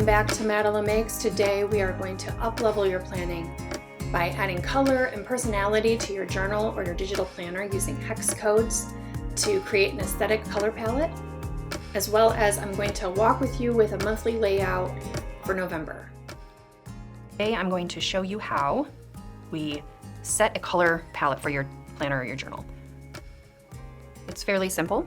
back to Madeline Makes. Today we are going to up-level your planning by adding color and personality to your journal or your digital planner using hex codes to create an aesthetic color palette, as well as I'm going to walk with you with a monthly layout for November. Today I'm going to show you how we set a color palette for your planner or your journal. It's fairly simple.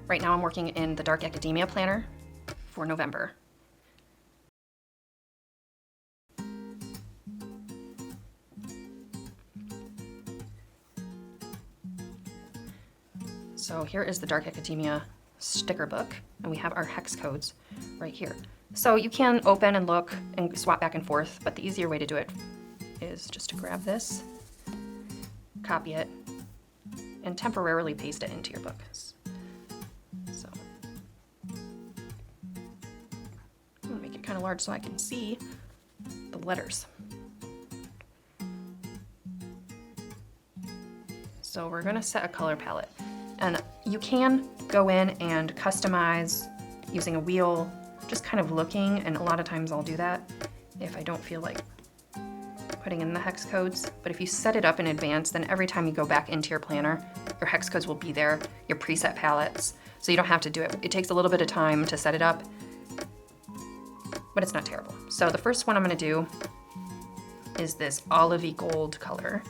Right now I'm working in the Dark Academia planner for November. So here is the Dark Academia sticker book, and we have our hex codes right here. So you can open and look and swap back and forth, but the easier way to do it is just to grab this, copy it, and temporarily paste it into your book. So I'm gonna make it kind of large so I can see the letters. So we're gonna set a color palette. And you can go in and customize using a wheel, just kind of looking, and a lot of times I'll do that if I don't feel like putting in the hex codes. But if you set it up in advance, then every time you go back into your planner, your hex codes will be there, your preset palettes, so you don't have to do it. It takes a little bit of time to set it up, but it's not terrible. So the first one I'm gonna do is this olivey gold color.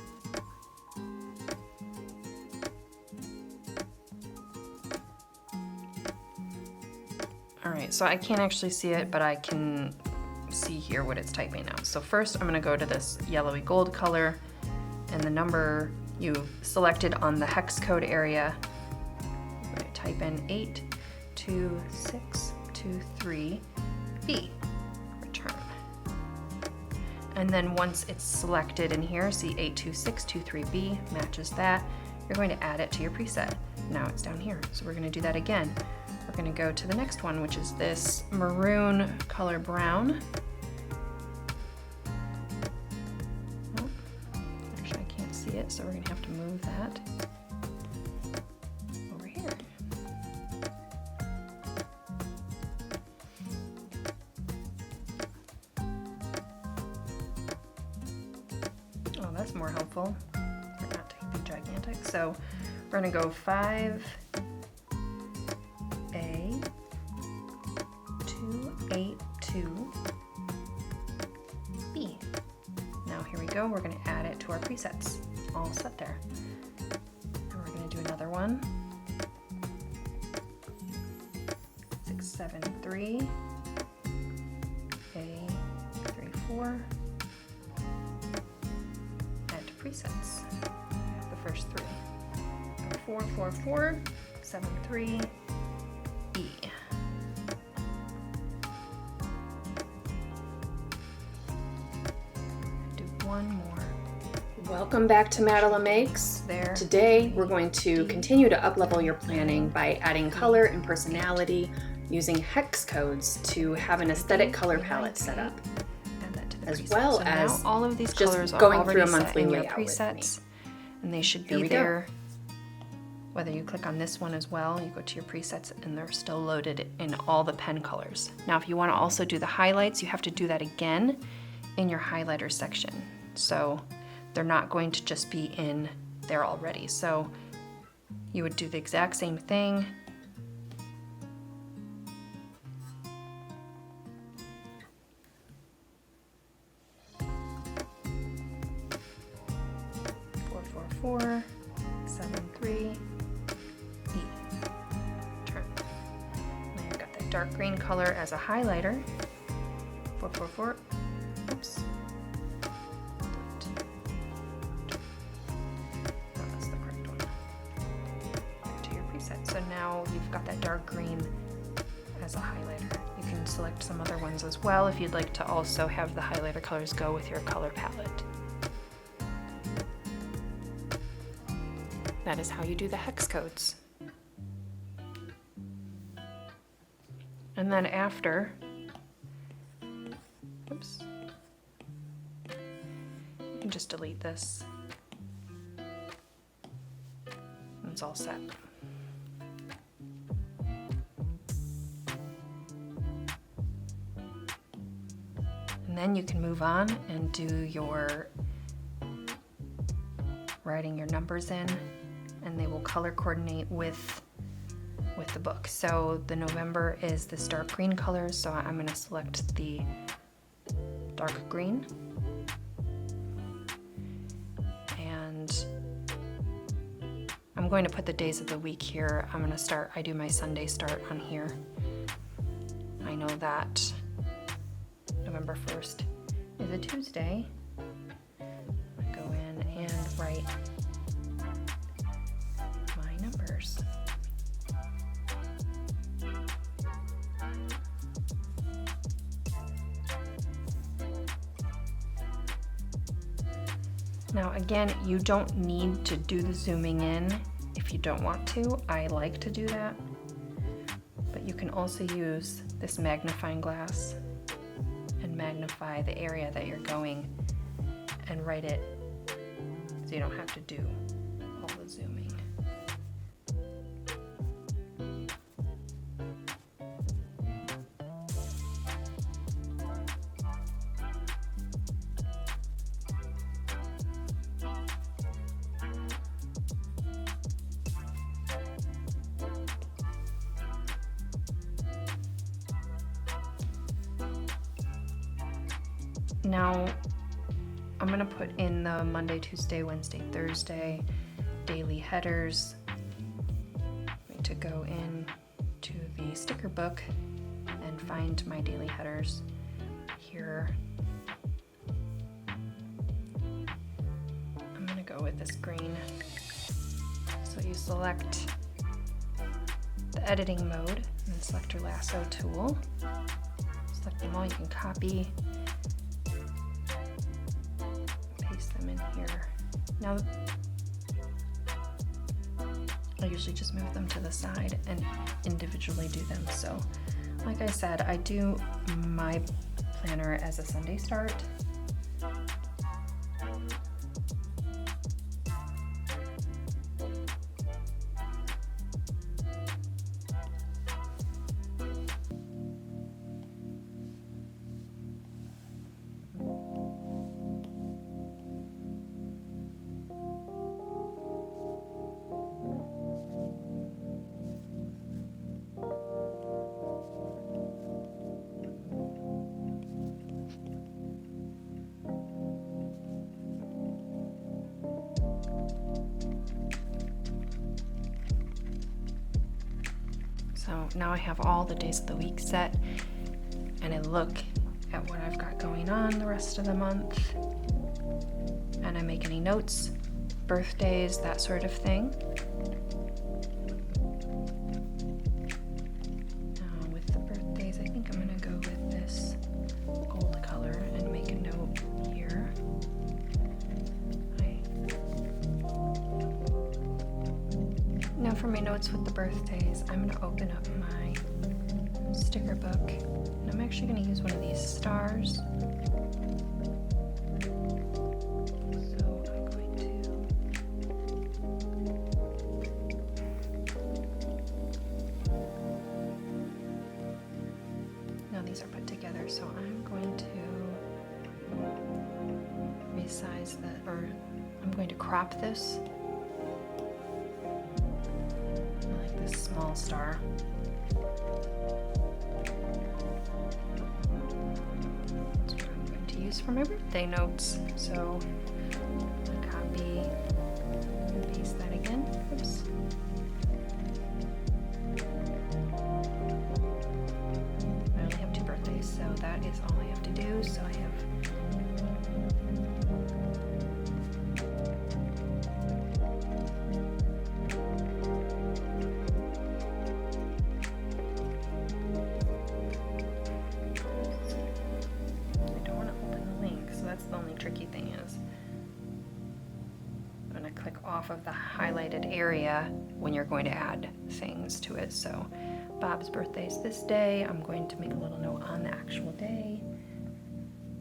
All right, so I can't actually see it, but I can see here what it's typing now. So first I'm gonna go to this yellowy gold color, and the number you've selected on the hex code area, I'm gonna type in 82623B, return. And then once it's selected in here, see 82623B matches that, you're going to add it to your preset. Now it's down here, so we're gonna do that again. We're gonna go to the next one, which is this maroon color brown. Oh, actually I can't see it, so we're gonna have to move that over here. Oh, that's more helpful for not to be gigantic. So we're gonna go 5A 282B. Now here we go, we're going to add it to our presets. All set there. And we're going to do another one. 673 A34. Add to presets. The first three. 44473 E. One more. Welcome back to Madeline Makes. There. Today we're going to continue to up-level your planning by adding color and personality using hex codes to have an aesthetic color palette set up, Add that to the as presets. well so as now all of these just colors are going already through a set monthly in your layout with presets, and they should Here be we go. there. Whether you click on this one as well, you go to your presets and they're still loaded in all the pen colors. Now if you want to also do the highlights, you have to do that again in your highlighter section. So they're not going to just be in there already. So you would do the exact same thing. Four, 73 E. Turn. Now you've got that dark green color as a highlighter. 444. Oops. That's the correct one. Back to your preset. So now you've got that dark green as a highlighter. You can select some other ones as well if you'd like to also have the highlighter colors go with your color palette. That is how you do the hex codes. And then after, oops, you can just delete this. It's all set. then you can move on and do your writing your numbers in, and they will color coordinate with the book. So the November is this dark green color, so I'm going to select the dark green. And I'm going to put the days of the week here. I do my Sunday start on here. I know that November 1st is a Tuesday. I go in and write my numbers. Now again, you don't need to do the zooming in if you don't want to. I like to do that. But you can also use this magnifying glass and magnify the area that you're going and write it so you don't have to do all the zooming. Now, I'm gonna put in the Monday, Tuesday, Wednesday, Thursday daily headers. I need to go in to the sticker book and find my daily headers here. I'm gonna go with this green. So you select the editing mode and then select your lasso tool. Select them all, you can copy. Them in here. Now, I usually just move them to the side and individually do them. So, like I said, I do my planner as a Sunday start. So now I have all the days of the week set, and I look at what I've got going on the rest of the month, and I make any notes, birthdays, that sort of thing. With the birthdays, I think I'm gonna go with this gold color and make a note here. Now for my notes with the birthdays, I'm going to open up my sticker book, and I'm actually going to use one of these stars. So I'm going to... Now these are put together, so I'm going to resize I'm going to crop this. Small star. That's what I'm going to use for my birthday notes. So I copy and paste that again. Oops. I only have 2 birthdays, so that is all I have to do. So I have tricky thing is I'm going to click off of the highlighted area when you're going to add things to it. So Bob's birthday is this day. I'm going to make a little note on the actual day.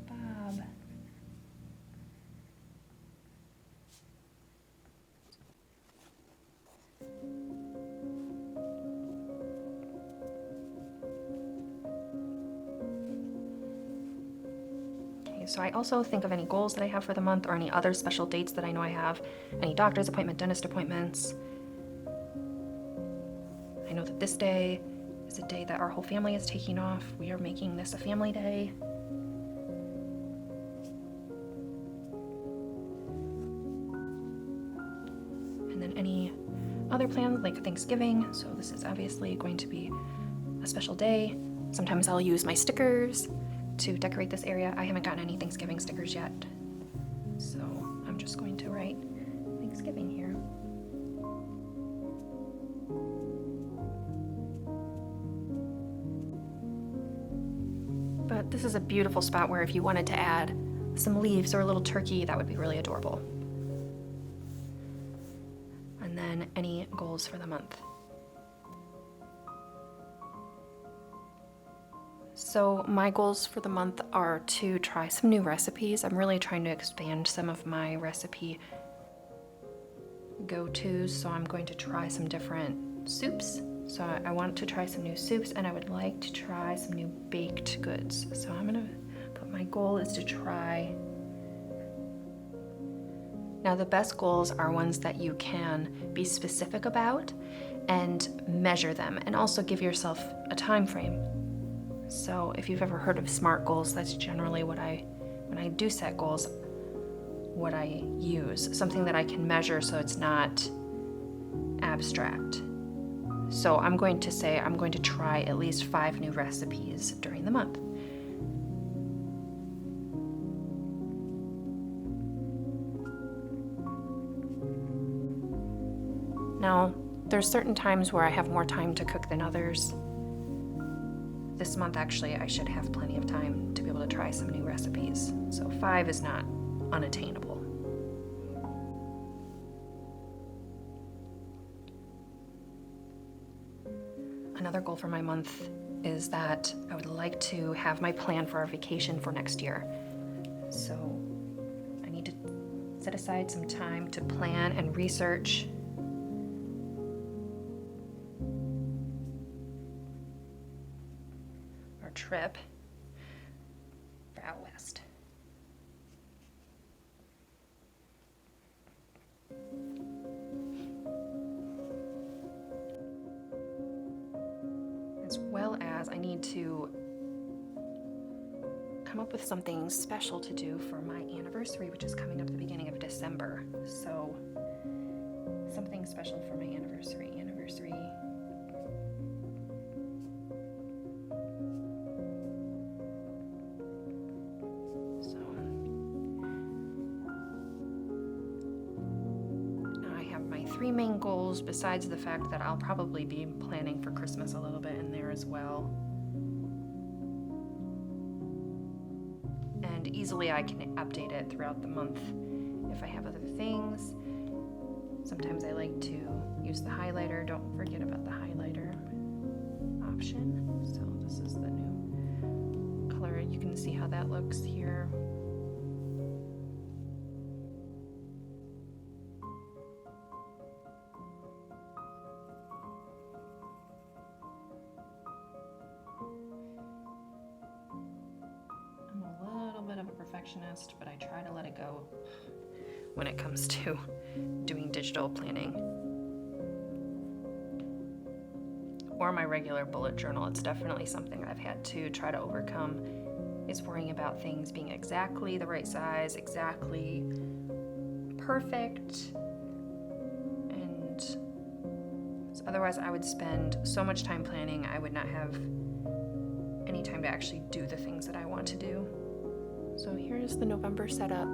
Bob. So I also think of any goals that I have for the month or any other special dates that I know I have, any doctor's appointment, dentist appointments. I know that this day is a day that our whole family is taking off. We are making this a family day. And then any other plans like Thanksgiving. So this is obviously going to be a special day. Sometimes I'll use my stickers to decorate this area. I haven't gotten any Thanksgiving stickers yet, so I'm just going to write Thanksgiving here. But this is a beautiful spot where if you wanted to add some leaves or a little turkey, that would be really adorable. And then any goals for the month. So my goals for the month are to try some new recipes. I'm really trying to expand some of my recipe go-tos, so I'm going to try some different soups. So I want to try some new soups, and I would like to try some new baked goods. So I'm gonna put my goal is to try. Now the best goals are ones that you can be specific about and measure them, and also give yourself a time frame. So if you've ever heard of SMART goals, that's generally when I do set goals, what I use, something that I can measure so it's not abstract. So I'm going to say I'm going to try at least 5 new recipes during the month. Now, there's certain times where I have more time to cook than others. This month, actually, I should have plenty of time to be able to try some new recipes. So 5 is not unattainable. Another goal for my month is that I would like to have my plan for our vacation for next year. So I need to set aside some time to plan and research our trip for out west. As well as I need to come up with something special to do for my anniversary, which is coming up at the beginning of December. So something special for my anniversary. So now I have my 3 main goals, besides the fact that I'll probably be planning for Christmas a little bit in there as well. And easily I can update it throughout the month if I have other things. Sometimes I like to use the highlighter. Don't forget about the highlighter option. So this is the new color. You can see how that looks here. Perfectionist, but I try to let it go when it comes to doing digital planning. Or my regular bullet journal. It's definitely something I've had to try to overcome, is worrying about things being exactly the right size, exactly perfect, and otherwise I would spend so much time planning, I would not have any time to actually do the things that I want to do. So here's the November setup.